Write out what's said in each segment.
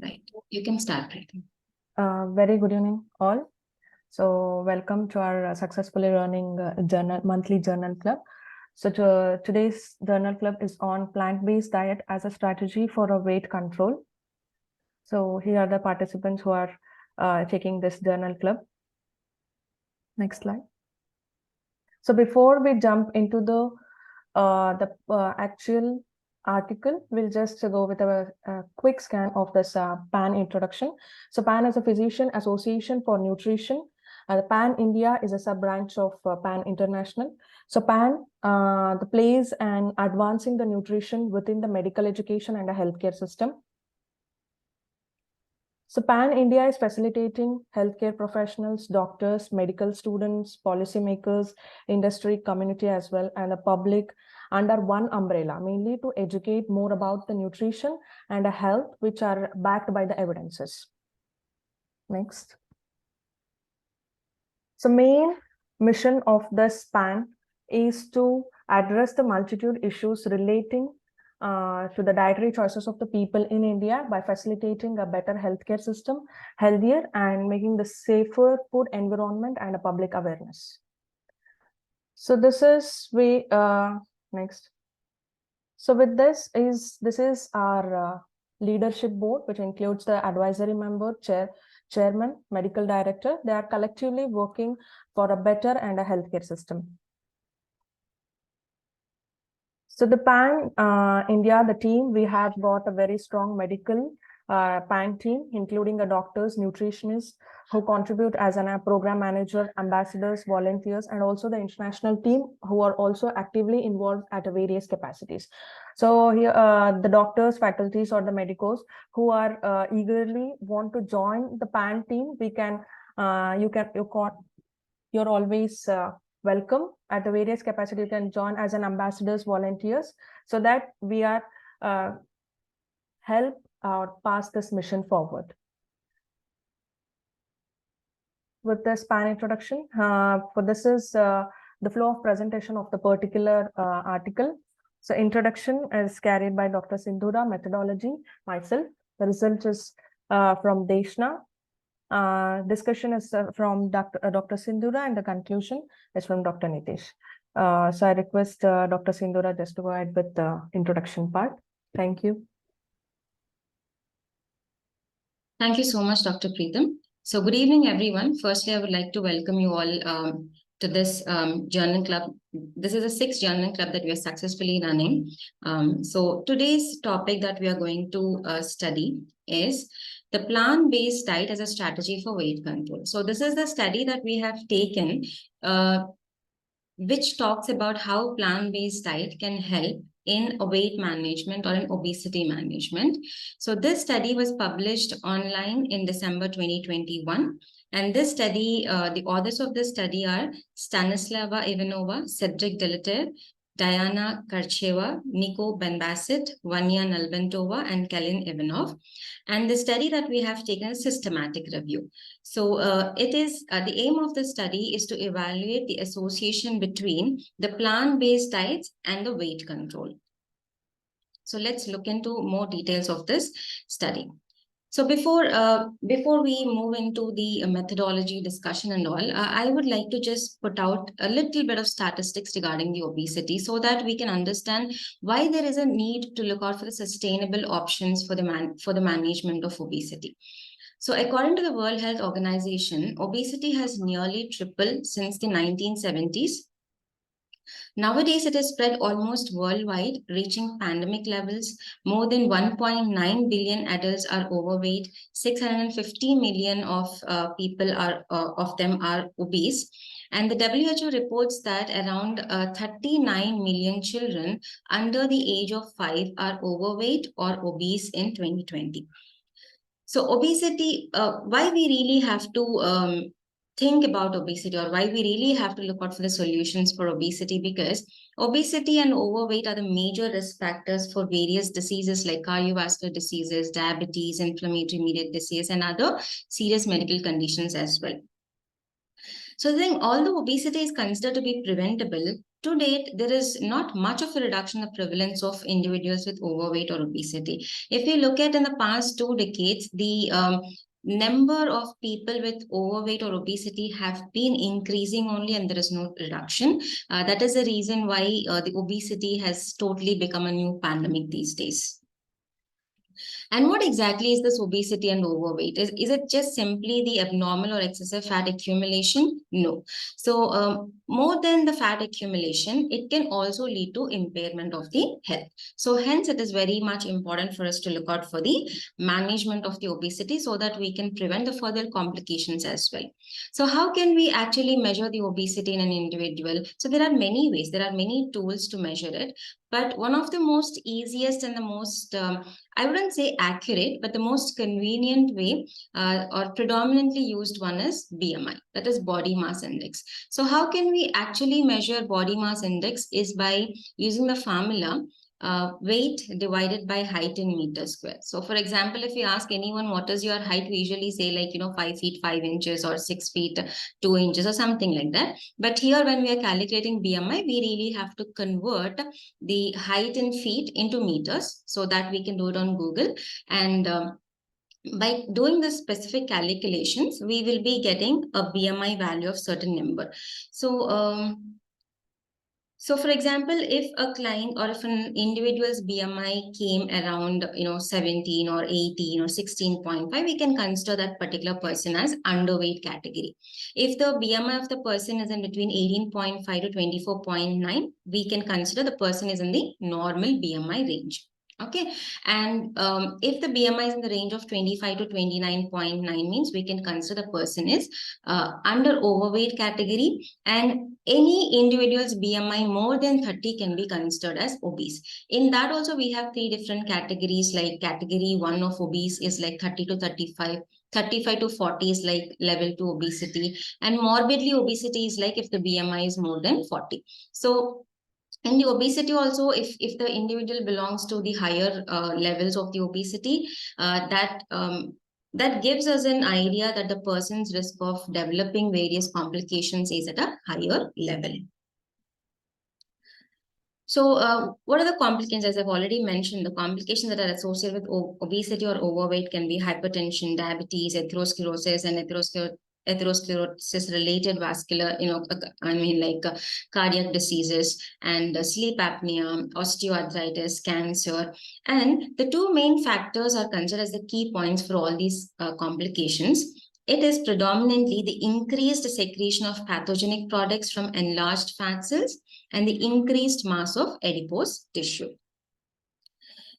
Right. You can start, Preeti. Very good evening, all. So, welcome to our Successfully Running monthly journal club. So, today's journal club is on plant-based diet as a strategy for a weight control. So, here are the participants who are taking this journal club. Next slide. So, before we jump into the actual article, we'll just go with a quick scan of this PAN introduction. So PAN is a Physician Association for Nutrition. The PAN India is a sub-branch of PAN International. So PAN, the plays and advancing the nutrition within the medical education and the healthcare system. So PAN India is facilitating healthcare professionals, doctors, medical students, policymakers, industry, community as well, and the public under one umbrella, mainly to educate more about the nutrition and the health, which are backed by the evidences. Next. So main mission of this PAN is to address the multitude issues relating to the dietary choices of the people in India by facilitating a better healthcare system, healthier, and making the safer food environment and a public awareness. So this is next. So with this is our leadership board, which includes the advisory member, chairman, medical director. They are collectively working for a better and a healthcare system. So the PAN India, the team, we have got a very strong medical PAN team, including the doctors, nutritionists who contribute as a program manager, ambassadors, volunteers, and also the international team who are also actively involved at various capacities. So here, the doctors, faculties, or the medicos who are eagerly want to join the PAN team, you're always welcome at the various capacity. You can join as an ambassadors, volunteers, so that we are help or pass this mission forward. With this PAN introduction, for this is the flow of presentation of the particular article. So introduction is carried by Dr. Sindhura, methodology, myself. The result is from Deshna. Discussion is from Dr. Sindhura, and the conclusion is from Dr. Nitish. So I request Dr. Sindhura just to go ahead with the introduction part. Thank you. Thank you so much, Dr. Preetham. So good evening, everyone. Firstly, I would like to welcome you all to this journal club. This is the 6th journal club that we are successfully running. So today's topic that we are going to study is the plant-based diet as a strategy for weight control. So this is the study that we have taken, which talks about how plant-based diet can help in weight management or in obesity management. So this study was published online in December 2021. And this study, the authors of this study are Stanislava Ivanova, Cedric Delater, Diana Karcheva, Nico Benbasit, Vanya Nalbantova, and Kalin Ivanov. And the study that we have taken is systematic review. So it is the aim of the study is to evaluate the association between the plant-based diets and the weight control. So let's look into more details of this study. So before we move into the methodology discussion and all, I would like to just put out a little bit of statistics regarding the obesity so that we can understand why there is a need to look out for the sustainable options for the management of obesity. So according to the World Health Organization, obesity has nearly tripled since the 1970s. Nowadays, it is spread almost worldwide, reaching pandemic levels. More than 1.9 billion adults are overweight. 650 million of people of them are obese. And the WHO reports that around 39 million children under the age of 5 are overweight or obese in 2020. So obesity, why we really have to think about obesity, or why we really have to look out for the solutions for obesity, because obesity and overweight are the major risk factors for various diseases like cardiovascular diseases, diabetes, inflammatory mediated disease, and other serious medical conditions as well. So I think although obesity is considered to be preventable, to date, there is not much of a reduction in the prevalence of individuals with overweight or obesity. If you look at in the past 2 decades, the number of people with overweight or obesity have been increasing only, and there is no reduction. That is the reason why the obesity has totally become a new pandemic these days. And what exactly is this obesity and overweight? Is it just simply the abnormal or excessive fat accumulation? No. So more than the fat accumulation, it can also lead to impairment of the health. So hence it is very much important for us to look out for the management of the obesity so that we can prevent the further complications as well. So how can we actually measure the obesity in an individual? So there are many ways, there are many tools to measure it. But one of the most easiest and the most I wouldn't say accurate, but the most convenient way or predominantly used one is BMI, that is body mass index. So how can we actually measure body mass index is by using the formula weight divided by height in meters square. So for example, if you ask anyone what is your height, we usually say like, 5 feet 5 inches or 6 feet 2 inches or something like that. But here when we are calculating BMI, we really have to convert the height in feet into meters so that we can do it on Google. And by doing the specific calculations, we will be getting a BMI value of certain number. So for example, if a client or if an individual's BMI came around, 17 or 18 or 16.5, we can consider that particular person as underweight category. If the BMI of the person is in between 18.5 to 24.9, we can consider the person is in the normal BMI range. Okay. And if the BMI is in the range of 25 to 29.9 means we can consider the person is under overweight category, and any individual's BMI more than 30 can be considered as obese. In that also we have 3 different categories, like category 1 of obese is like 30 to 35. 35 to 40 is like level 2 obesity, and morbidly obesity is like if the BMI is more than 40. So in the obesity also, if the individual belongs to the higher levels of the obesity, that gives us an idea that the person's risk of developing various complications is at a higher level. So what are the complications? As I've already mentioned, the complications that are associated with obesity or overweight can be hypertension, diabetes, atherosclerosis, and atherosclerosis related vascular, cardiac diseases, and sleep apnea, osteoarthritis, cancer. And the 2 main factors are considered as the key points for all these complications. It is predominantly the increased secretion of pathogenic products from enlarged fat cells and the increased mass of adipose tissue.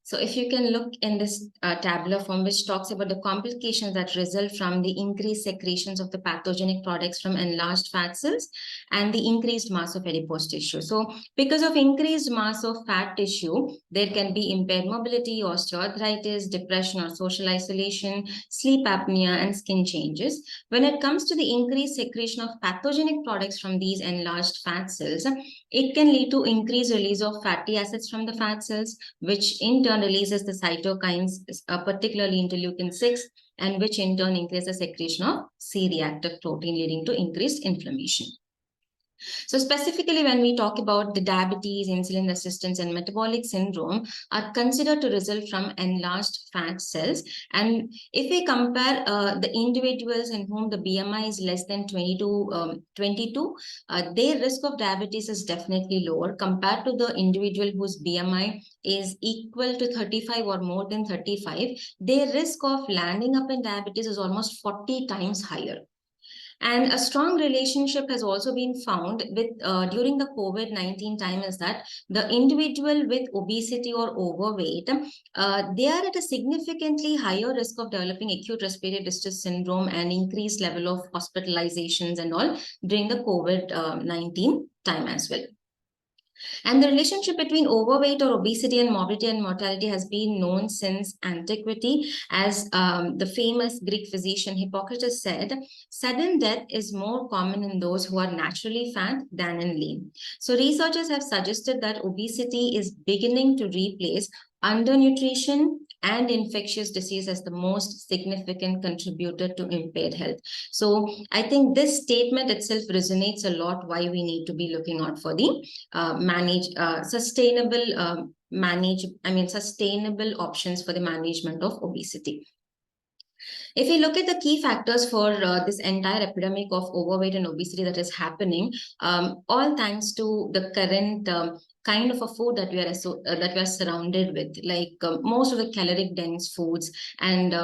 So if you can look in this tabular form, which talks about the complications that result from the increased secretions of the pathogenic products from enlarged fat cells and the increased mass of adipose tissue. So because of increased mass of fat tissue, there can be impaired mobility, osteoarthritis, depression or social isolation, sleep apnea, and skin changes. When it comes to the increased secretion of pathogenic products from these enlarged fat cells, it can lead to increased release of fatty acids from the fat cells, which in turn releases the cytokines, particularly interleukin 6, and which in turn increases the secretion of C-reactive protein, leading to increased inflammation. So specifically, when we talk about the diabetes, insulin resistance, and metabolic syndrome are considered to result from enlarged fat cells. And if we compare the individuals in whom the BMI is less than 22, their risk of diabetes is definitely lower compared to the individual whose BMI is equal to 35 or more than 35. Their risk of landing up in diabetes is almost 40 times higher. And a strong relationship has also been found with during the COVID-19 time, is that the individual with obesity or overweight, they are at a significantly higher risk of developing acute respiratory distress syndrome and increased level of hospitalizations and all during the COVID-19 time as well. And the relationship between overweight or obesity and morbidity and mortality has been known since antiquity. As the famous Greek physician Hippocrates said, sudden death is more common in those who are naturally fat than in lean. So researchers have suggested that obesity is beginning to replace undernutrition, and infectious disease as the most significant contributor to impaired health. So I think this statement itself resonates a lot why we need to be looking out for the sustainable options for the management of obesity. If you look at the key factors for this entire epidemic of overweight and obesity that is happening, all thanks to the current kind of a food that that we are surrounded with, like most of the caloric dense foods and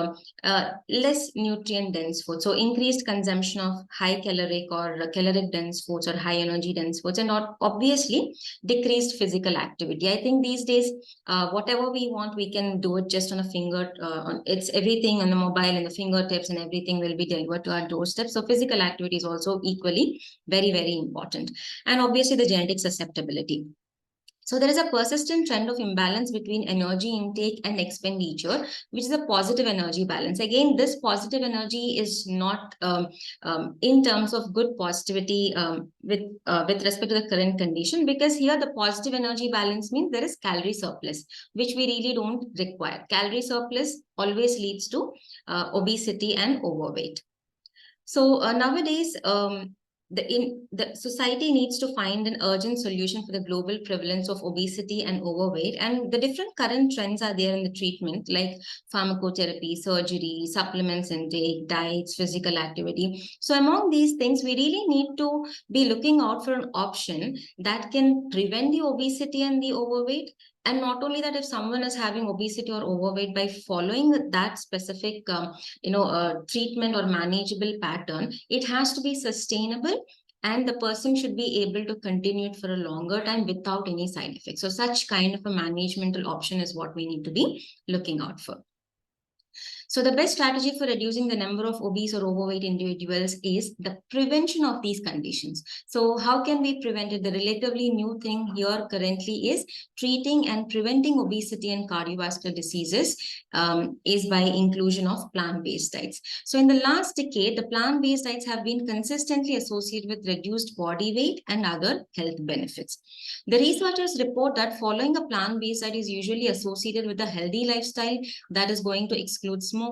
less nutrient dense foods. So increased consumption of high caloric or caloric dense foods or high energy dense foods, and obviously decreased physical activity. I think these days, whatever we want, we can do it just on a finger. It's everything on the mobile and the fingertips, and everything will be delivered to our doorstep. So physical activity is also equally very, very important. And obviously the genetic susceptibility. So there is a persistent trend of imbalance between energy intake and expenditure, which is a positive energy balance. Again, this positive energy is not in terms of good positivity with respect to the current condition, because here the positive energy balance means there is calorie surplus, which we really don't require. Calorie surplus always leads to obesity and overweight. So nowadays, the society needs to find an urgent solution for the global prevalence of obesity and overweight, and the different current trends are there in the treatment, like pharmacotherapy, surgery, supplements intake, diets, physical activity. So among these things, we really need to be looking out for an option that can prevent the obesity and the overweight. And not only that, if someone is having obesity or overweight, by following that specific treatment or manageable pattern, it has to be sustainable, and the person should be able to continue it for a longer time without any side effects. So such kind of a managemental option is what we need to be looking out for. So the best strategy for reducing the number of obese or overweight individuals is the prevention of these conditions. So how can we prevent it? The relatively new thing here currently is treating and preventing obesity and cardiovascular diseases is by inclusion of plant-based diets. So in the last decade, the plant-based diets have been consistently associated with reduced body weight and other health benefits. The researchers report that following a plant-based diet is usually associated with a healthy lifestyle that is going to exclude smoking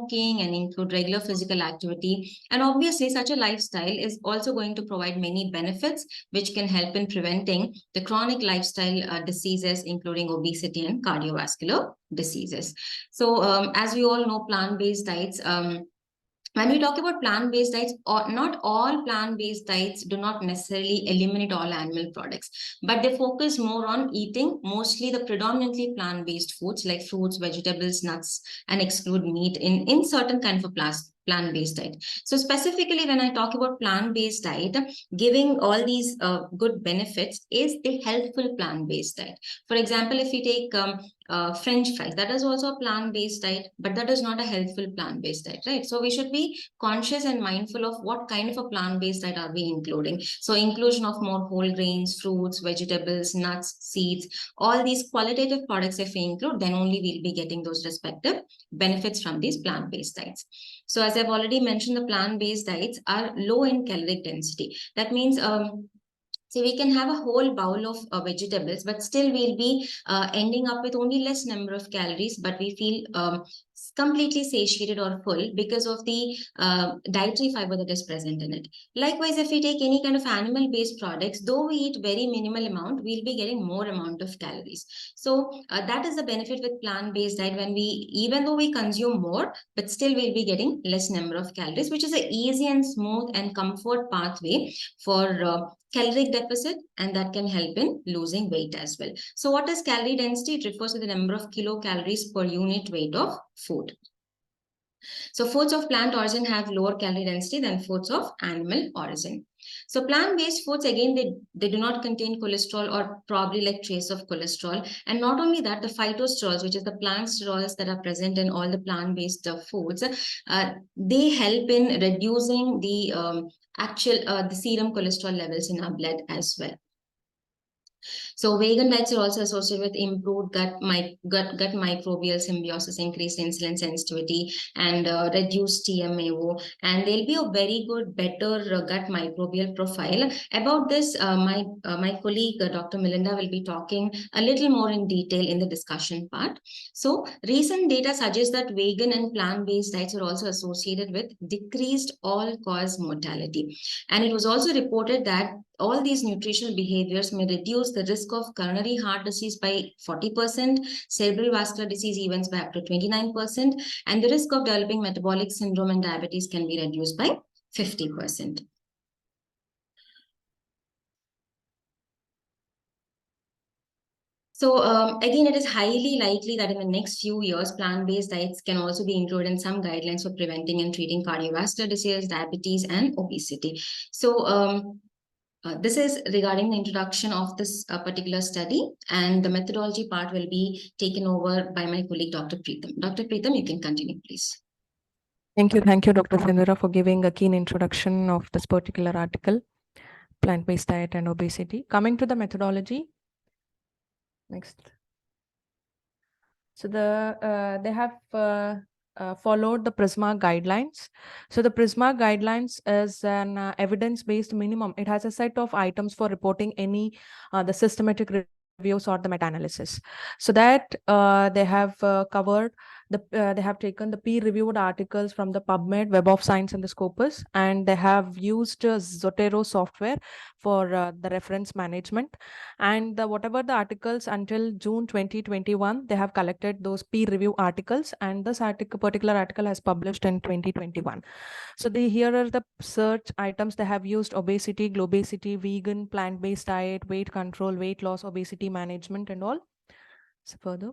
and include regular physical activity. And obviously, such a lifestyle is also going to provide many benefits, which can help in preventing the chronic lifestyle diseases, including obesity and cardiovascular diseases. So as we all know, plant-based diets, when we talk about plant-based diets, not all plant-based diets do not necessarily eliminate all animal products, but they focus more on eating mostly the predominantly plant-based foods like fruits, vegetables, nuts, and exclude meat in certain kind of a plant-based diet. So specifically, when I talk about plant-based diet, giving all these good benefits is the healthful plant-based diet. For example, if we take French fries, that is also a plant-based diet, but that is not a healthful plant-based diet, right? So we should be conscious and mindful of what kind of a plant-based diet are we including. So inclusion of more whole grains, fruits, vegetables, nuts, seeds, all these qualitative products, if we include, then only we'll be getting those respective benefits from these plant-based diets. So as I've already mentioned, the plant-based diets are low in caloric density. That means so we can have a whole bowl of vegetables, but still we'll be ending up with only less number of calories, but we feel completely satiated or full because of the dietary fiber that is present in it. Likewise, if we take any kind of animal-based products, though we eat very minimal amount, we'll be getting more amount of calories. So that is the benefit with plant-based diet, when even though we consume more, but still we'll be getting less number of calories, which is an easy and smooth and comfort pathway for caloric deficit, and that can help in losing weight as well. So what is calorie density? It refers to the number of kilocalories per unit weight of food. So foods of plant origin have lower calorie density than foods of animal origin. So plant-based foods, again, they do not contain cholesterol or probably like trace of cholesterol. And not only that, the phytosterols, which is the plant sterols that are present in all the plant-based foods, they help in reducing the the serum cholesterol levels in our blood as well. So vegan diets are also associated with improved gut microbial symbiosis, increased insulin sensitivity, and reduced TMAO. And there'll be a very good, better gut microbial profile. About this, my colleague Dr. Melinda will be talking a little more in detail in the discussion part. So recent data suggests that vegan and plant-based diets are also associated with decreased all-cause mortality. And it was also reported that all these nutritional behaviors may reduce the risk of coronary heart disease by 40%, cerebral vascular disease events by up to 29%, and the risk of developing metabolic syndrome and diabetes can be reduced by 50%. So again, it is highly likely that in the next few years, plant-based diets can also be included in some guidelines for preventing and treating cardiovascular disease, diabetes, and obesity. So this is regarding the introduction of this particular study, and the methodology part will be taken over by my colleague, Dr. Preetham. Dr. Preetham, you can continue, please. Thank you, Dr. Sindhura, for giving a keen introduction of this particular article, plant-based diet and obesity. Coming to the methodology, next. So they have followed the PRISMA guidelines. So the PRISMA guidelines is an evidence-based minimum. It has a set of items for reporting any the systematic reviews or the meta-analysis. So that they have covered they have taken the peer-reviewed articles from the PubMed, Web of Science, and the Scopus, and they have used Zotero software for the reference management. And whatever the articles until June 2021, they have collected those peer-review articles, and this particular article has published in 2021. So here are the search items. They have used obesity, globesity, vegan, plant-based diet, weight control, weight loss, obesity management, and all. So further.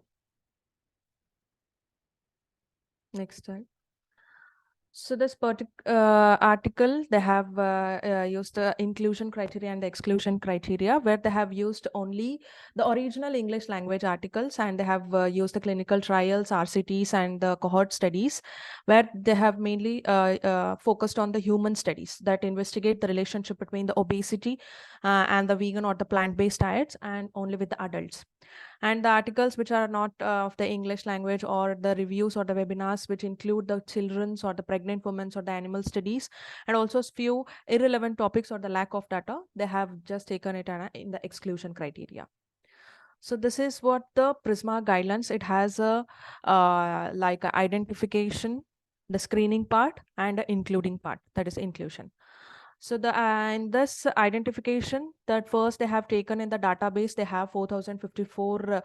Next slide. So this article, they have used the inclusion criteria and the exclusion criteria, where they have used only the original English language articles, and they have used the clinical trials, RCTs, and the cohort studies, where they have mainly focused on the human studies that investigate the relationship between the obesity and the vegan or the plant-based diets, and only with the adults. And the articles which are not of the English language, or the reviews or the webinars which include the children's or the pregnant women's or the animal studies, and also few irrelevant topics or the lack of data, they have just taken it in the exclusion criteria. So this is what the PRISMA guidelines. It has a like a identification, the screening part, and the including part, that is inclusion. So in this identification, that first they have taken in the database, they have 4,054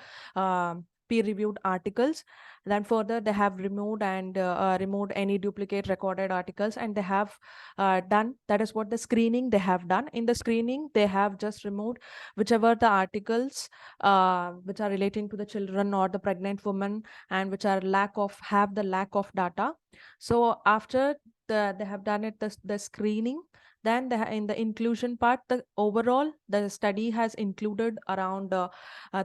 peer-reviewed articles. Then further they have removed any duplicate recorded articles, and they have done, that is what the screening they have done. In the screening, they have just removed whichever the articles which are relating to the children or the pregnant woman, and which are have the lack of data. So after they have done it, the screening, then in the inclusion part, the study has included around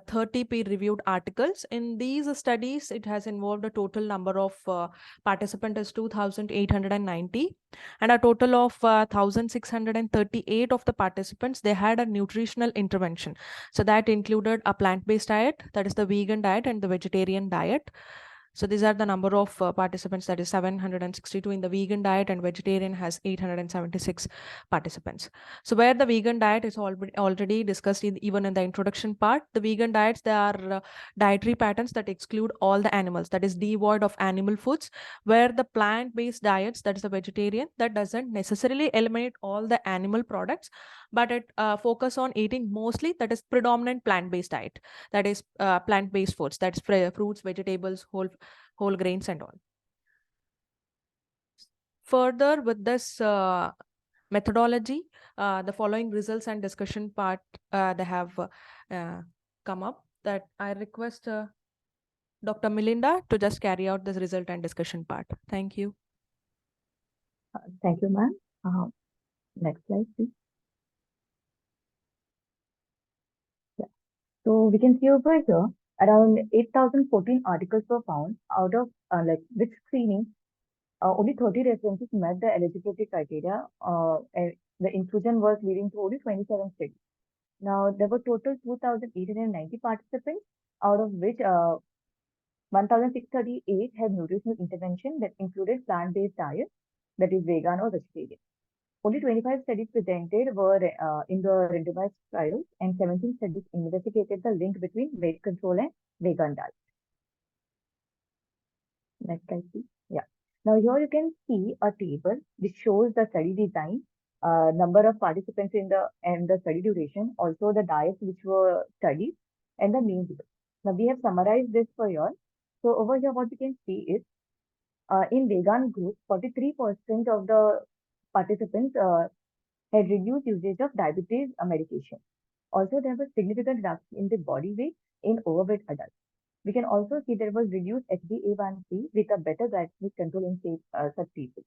30 peer-reviewed articles. In these studies, it has involved a total number of participants is 2,890, and a total of 1,638 of the participants, they had a nutritional intervention. So that included a plant-based diet, that is the vegan diet, and the vegetarian diet. So these are the number of participants, that is 762 in the vegan diet, and vegetarian has 876 participants. So where the vegan diet is already discussed even in the introduction part, the vegan diets, they are dietary patterns that exclude all the animals, that is devoid of animal foods, where the plant-based diets, that is the vegetarian, that doesn't necessarily eliminate all the animal products, but it focus on eating mostly, that is predominant plant-based diet, that is plant-based foods, that's fruits, vegetables, whole grains, and all. Further, with this methodology, the following results and discussion part they have come up, that I request Dr. Melinda to just carry out this result and discussion part. Thank you. Thank you, ma'am. Next slide, please. Yeah. So we can see over here around 8,014 articles were found, out of which screening only 30 references met the eligibility criteria. And the inclusion was leading to only 27 studies. Now, there were total 2,890 participants, out of which 1,638 had nutritional intervention that included plant-based diet, that is vegan or vegetarian. Only 25 studies presented were in the randomized trials, and 17 studies investigated the link between weight control and vegan diet. Next slide, please. Yeah. Now here you can see a table which shows the study design, number of participants in the study duration, also the diets which were studied, and the mean result. Now we have summarized this for you all. So over here, what we can see is in vegan group, 43% of the participants had reduced usage of diabetes medication. Also, there was significant reduction in the body weight in overweight adults. We can also see there was reduced HbA1c with a better glycemic control in such people.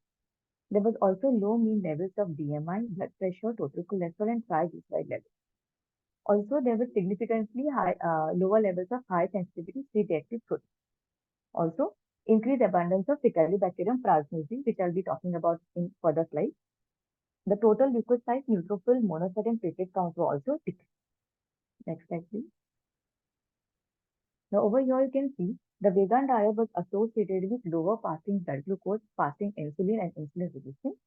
There was also low mean levels of BMI, blood pressure, total cholesterol, and triglyceride levels. Also, there was significantly lower levels of high sensitivity C-reactive protein. Also, increased abundance of Faecalibacterium plasmodium, which I'll be talking about in further slides. The total leukocyte, neutrophil, monocyte, and platelet counts were also decreased. Next slide, please. Now, over here, you can see the vegan diet was associated with lower fasting blood glucose, fasting insulin, and insulin resistance.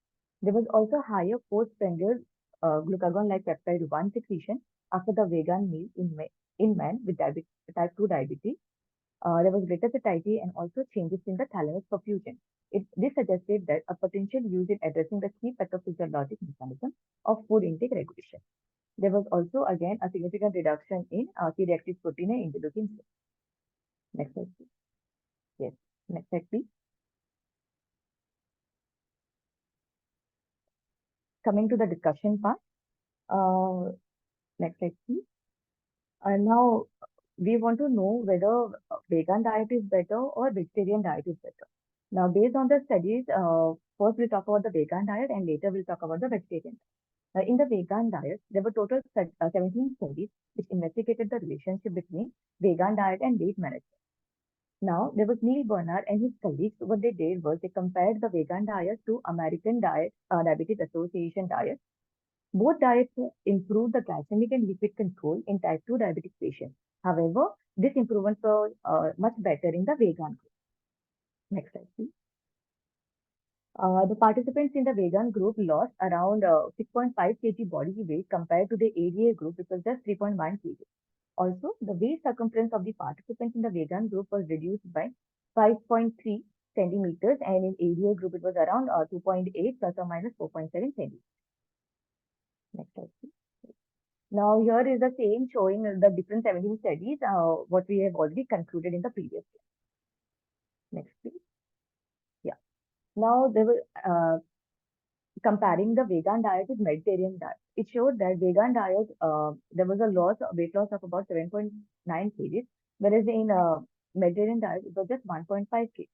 There was also higher postprandial glucagon-like peptide 1 secretion after the vegan meal in men with type 2 diabetes. There was greater satiety and also changes in the thalamus perfusion. This suggested that a potential use in addressing the key pathophysiologic mechanism of food intake regulation. There was also, again, a significant reduction in C-reactive protein and interleukin 6. Next slide, please. Yes, next slide, please. Coming to the discussion part. Next slide, please. Now, we want to know whether vegan diet is better or vegetarian diet is better. Now, based on the studies, first we'll talk about the vegan diet and later we'll talk about the vegetarian diet. In the vegan diet, there were total 17 studies which investigated the relationship between vegan diet and weight management. Now, there was Neil Bernard and his colleagues. What they did was they compared the vegan diet to American Diabetes Association diet. Both diets improved the glycemic and lipid control in type 2 diabetic patients. However, this improvement was much better in the vegan group. Next slide, please. The participants in the vegan group lost around 6.5 kg body weight compared to the ADA group, which was just 3.1 kg. Also, the waist circumference of the participants in the vegan group was reduced by 5.3 centimeters, and in ADA group it was around 2.8 plus or minus 4.7 centimeters. Next slide, please. Now, here is the same showing the different 17 studies, what we have already concluded in the previous slide. Next, please. Yeah. Now, they were comparing the vegan diet with Mediterranean diet. It showed that vegan diet, there was a weight loss of about 7.9 kg, whereas in Mediterranean diet, it was just 1.5 kg.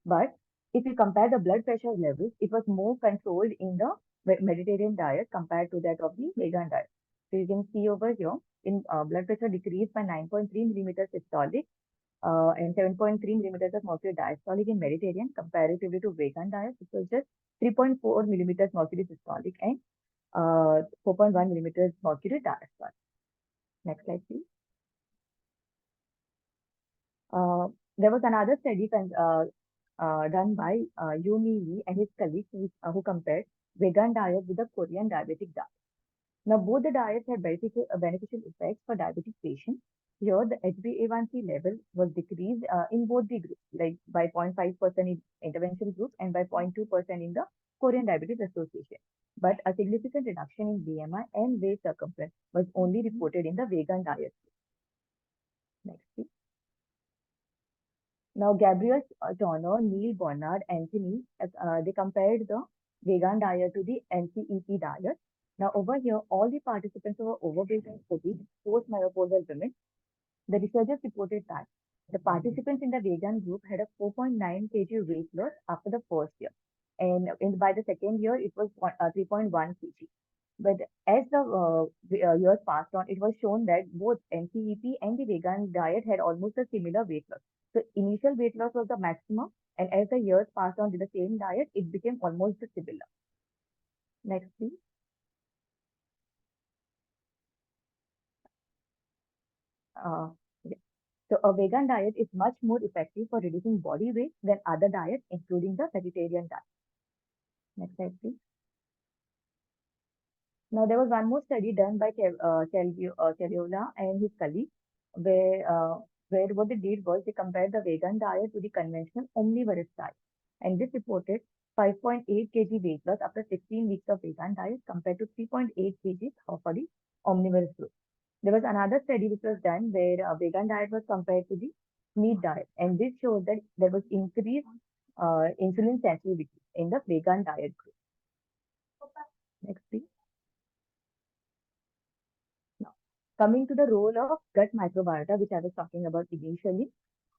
But if you compare the blood pressure levels, it was more controlled in the Mediterranean diet compared to that of the vegan diet. So you can see over here, in blood pressure decreased by 9.3 millimeters systolic and 7.3 millimeters of mercury diastolic in Mediterranean comparatively to vegan diet, which was just 3.4 millimeters mercury systolic and 4.1 millimeters mercury diastolic. Next slide, please. There was another study done by Yumi Lee and his colleagues who compared vegan diet with the Korean diabetic diet. Now, both the diets had beneficial effects for diabetic patients. Here, the HbA1c level was decreased in both the groups, like by 0.5% in intervention group and by 0.2% in the Korean Diabetes Association. But a significant reduction in BMI and waist circumference was only reported in the vegan diet. Next, please. Now, Gabriel Turner, Neil Bernard, Anthony, they compared the vegan diet to the NCEP diet. Now, over here, all the participants were overweight and obese, postmenopausal women. The researchers reported that the participants in the vegan group had a 4.9 kg weight loss after the first year. And by the second year, it was 3.1 kg. But as the years passed on, it was shown that both NCEP and the vegan diet had almost a similar weight loss. So initial weight loss was the maximum, and as the years passed on with the same diet, it became almost similar. Next, please. Yeah. So a vegan diet is much more effective for reducing body weight than other diets, including the vegetarian diet. Next slide, please. Now, there was one more study done by Caliola and his colleagues, where, uh, where what they did was they compared the vegan diet to the conventional omnivorous diet. And this reported 5.8 kg weight loss after 16 weeks of vegan diet compared to 3.8 kg for the omnivorous group. There was another study which was done where a vegan diet was compared to the meat diet. And this showed that there was increased insulin sensitivity in the vegan diet group. Next, please. Now, coming to the role of gut microbiota, which I was talking about initially,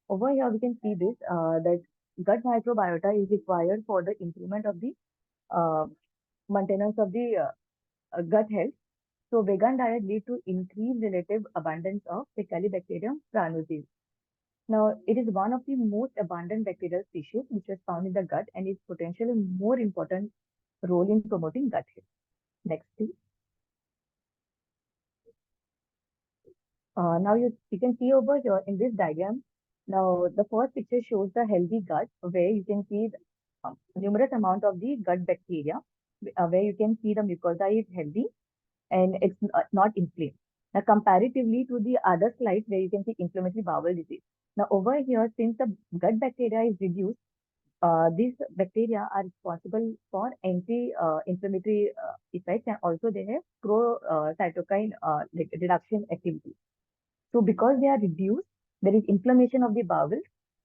over here we can see this that gut microbiota is required for the improvement of the uh, maintenance of the gut health. So, vegan diet lead to increased relative abundance of Faecalibacterium pranucis. Now, it is one of the most abundant bacterial species which is found in the gut and is potentially more important role in promoting gut health. Next, please. Now you can see over here in this diagram. Now the first picture shows the healthy gut where you can see numerous amount of the gut bacteria where you can see the mucosa is healthy and it's not inflamed. Now comparatively to the other slides where you can see inflammatory bowel disease. Now over here, since the gut bacteria is reduced, these bacteria are responsible for anti-inflammatory effects and also they have pro-cytokine like reduction activity. So because they are reduced, there is inflammation of the bowel,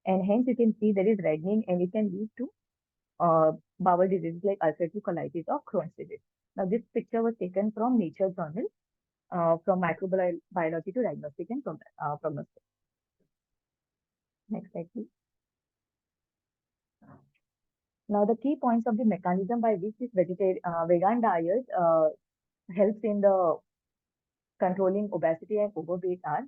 and hence you can see there is reddening, and it can lead to bowel diseases like ulcerative colitis or Crohn's disease. Now, this picture was taken from Nature Journal from microbiology to diagnostic and prognostic. Next slide, please. Now, the key points of the mechanism by which this vegan diet helps in the controlling obesity and overweight are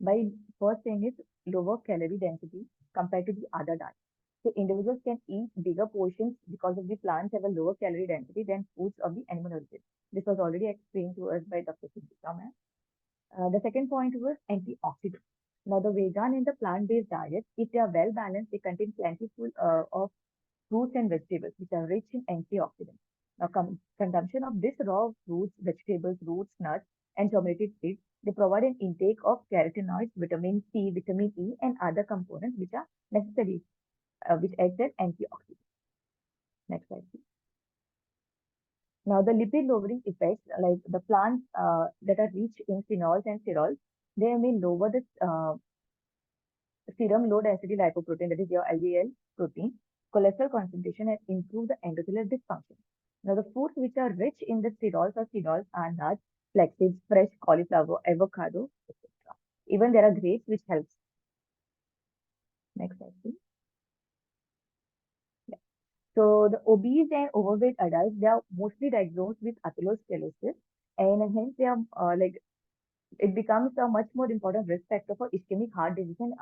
by first thing is lower calorie density compared to the other diet. So individuals can eat bigger portions because of the plants have a lower calorie density than foods of the animal origin. This was already explained to us by Dr. Sudhika ma'am. The second point was antioxidants. Now the vegan and the plant-based diet, if they are well balanced, they contain plentiful of fruits and vegetables, which are rich in antioxidants. Now, consumption of this raw fruits, vegetables, roots, nuts, and germinated seeds, they provide an intake of carotenoids, vitamin C, vitamin E, and other components which are necessary, which act as antioxidants. Next slide, please. Now, the lipid lowering effects, like the plants that are rich in phenols and sterols, they may lower the serum low density lipoprotein, that is your LDL protein, cholesterol concentration, and improve the endothelial dysfunction. Now, the foods which are rich in the sterols are nuts, flax seeds, fresh cauliflower, avocado, etc. Even there are grapes which helps. Next slide, please. Yeah. So, the obese and overweight adults, they are mostly diagnosed with atherosclerosis, and hence they are like it becomes a much more important risk factor for ischemic heart disease and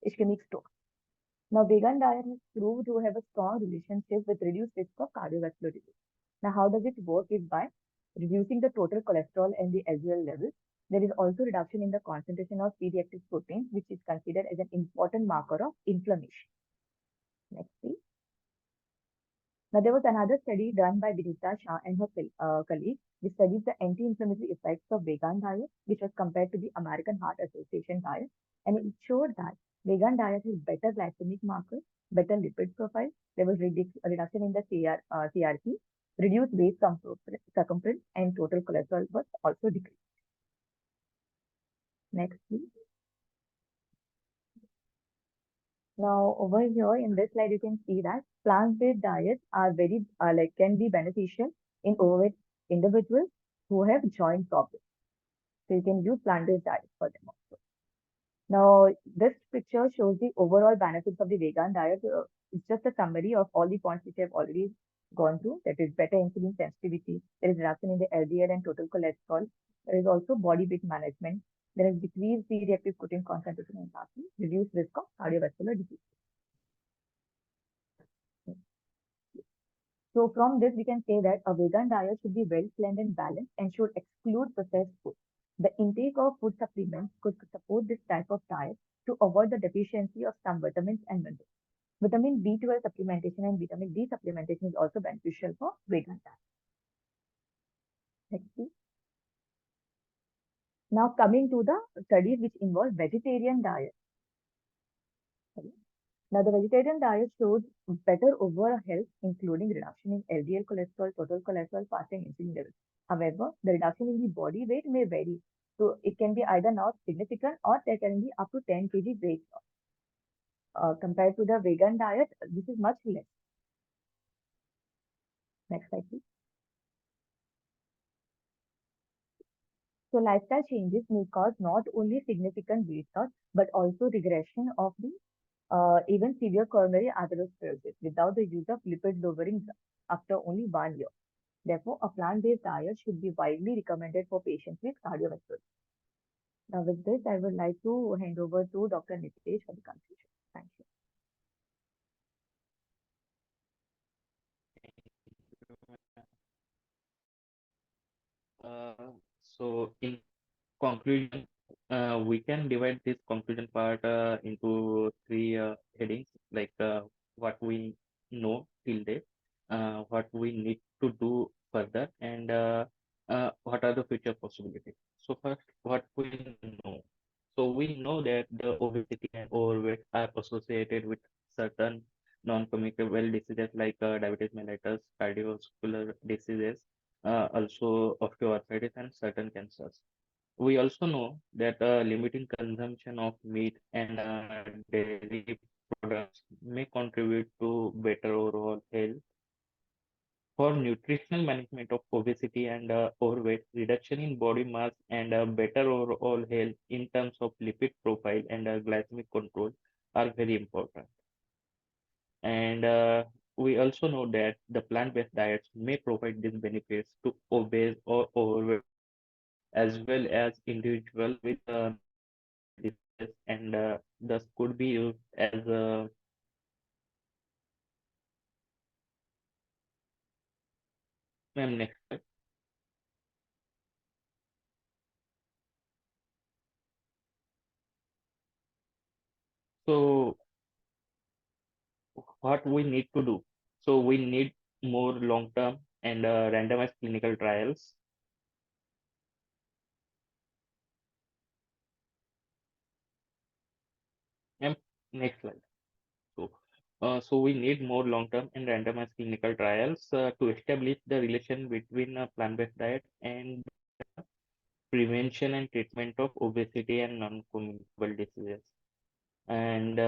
ischemic stroke. Now, vegan diet has proved to have a strong relationship with reduced risk of cardiovascular disease. Now, how does it work is by reducing the total cholesterol and the LDL levels. There is also reduction in the concentration of C-reactive proteins, which is considered as an important marker of inflammation. Next, please. Now, there was another study done by Vinita Shah and her colleagues, which studied the anti-inflammatory effects of vegan diet, which was compared to the American Heart Association diet. And it showed that vegan diet has better glycemic markers, better lipid profile. There was reduction in the CRP, reduced waist circumference, and total cholesterol was also decreased. Next, please. Now, over here in this slide, you can see that plant-based diets are very can be beneficial in overweight individuals who have joint problems. So you can use plant-based diets for them also. Now, this picture shows the overall benefits of the vegan diet. It's just a summary of all the points which I've already gone through. That is better insulin sensitivity. There is reduction in the LDL and total cholesterol. There is also body weight management. There is decreased C-reactive protein concentration and lastly, reduced risk of cardiovascular disease. So from this, we can say that a vegan diet should be well planned and balanced and should exclude processed food. The intake of food supplements could support this type of diet to avoid the deficiency of some vitamins and minerals. Vitamin B12 supplementation and vitamin D supplementation is also beneficial for vegan diet. Next, please. Now coming to the studies which involve vegetarian diet. Now the vegetarian diet shows better overall health, including reduction in LDL cholesterol, total cholesterol, fasting insulin levels. However, the reduction in the body weight may vary. So it can be either not significant or there can be up to 10 kg weight loss. Compared to the vegan diet, this is much less. Next slide, please. So lifestyle changes may cause not only significant weight loss, but also regression of the even severe coronary atherosclerosis without the use of lipid-lowering drugs after only 1 year. Therefore, a plant-based diet should be widely recommended for patients with cardiovascular. Now, with this, I would like to hand over to Dr. Nitesh for the conclusion. Thank you. So in conclusion, we can divide this conclusion part into three headings, like what we know till date, what we need to do further, and what are the future possibilities. So first, what we know. So we know that the obesity and overweight are associated with certain non-communicable diseases like diabetes mellitus, cardiovascular diseases, also osteoarthritis and certain cancers. We also know that limiting consumption of meat and dairy products may contribute to better overall health. For nutritional management of obesity and overweight, reduction in body mass and better overall health in terms of lipid profile and glycemic control are very important. And we also know that the plant-based diets may provide these benefits to obese or overweight as well as individuals with diseases and thus could be used as a next step. So what we need to do? So we need more long-term and randomized clinical trials. And next slide. So, so we need more long-term and randomized clinical trials to establish the relation between a plant-based diet and prevention and treatment of obesity and non-communicable diseases. And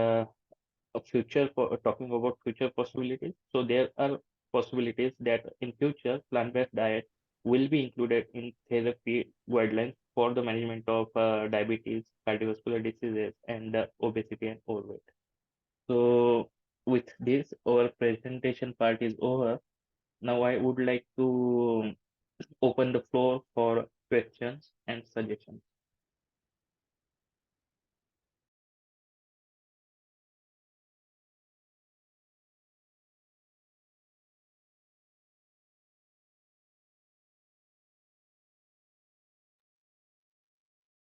a future for talking about future possibilities. So there are possibilities that in future plant-based diet will be included in therapy guidelines for the management of diabetes, cardiovascular diseases, and obesity and overweight. So with this, our presentation part is over. Now I would like to open the floor for questions and suggestions.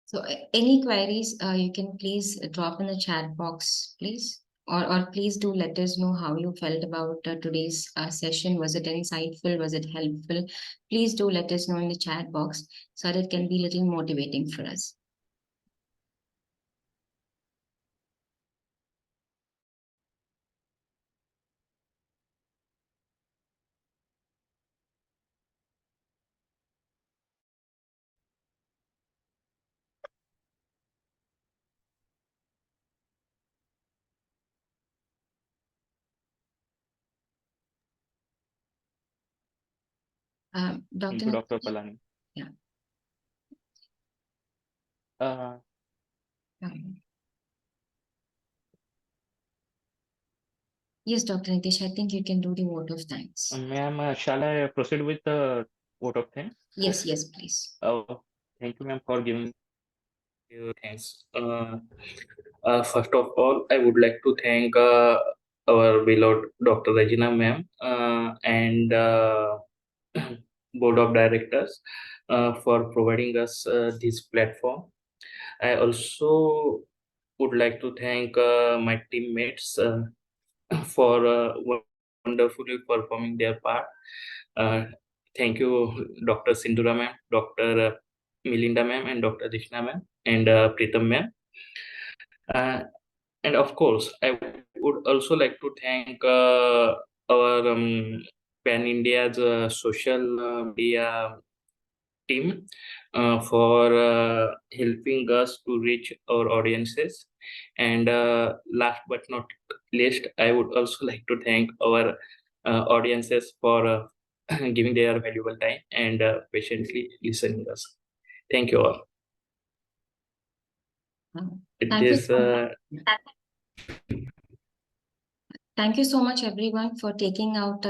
So any queries, you can please drop in the chat box, please. Or please do let us know how you felt about today's session. Was it insightful? Was it helpful? Please do let us know in the chat box so that it can be a little motivating for us. Thank Dr. you, Dr. Palani. Yeah. Uh, Yes, Dr. Nitish, I think you can do the vote of thanks. Ma'am, shall I proceed with the vote of thanks? Yes, yes, please. Thank you, ma'am, for giving you thanks. First of all, I would like to thank our beloved Dr. Regina, ma'am, and board of directors for providing us this platform. I also would like to thank my teammates for wonderfully performing their part. Uh, Thank you, Dr. Sindura ma'am, Dr. Melinda ma'am, and Dr. Dishna ma'am, and Pritam ma'am. And of course, I would also like to thank our Pan India's social media team for helping us to reach our audiences. And last but not least, I would also like to thank our audiences for giving their valuable time and patiently listening us. Thank you all. It Thank you is so much. Thank you so much, everyone, for taking out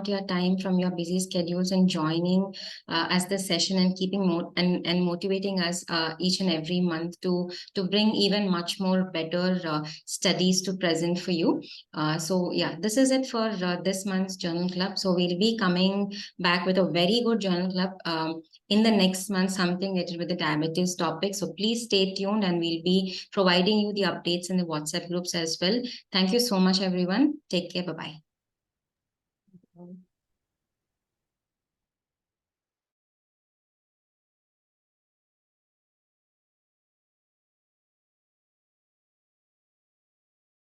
your time from your busy schedules and joining us this session and keeping and motivating us each and every month to bring even much more better studies to present for you. So yeah, this is it for this month's Journal Club. So we'll be coming back with a very good Journal Club in the next month, something related with the diabetes topic. So please stay tuned, and we'll be providing you the updates in the WhatsApp groups as well. Thank you so much, everyone. Take care. Bye-bye.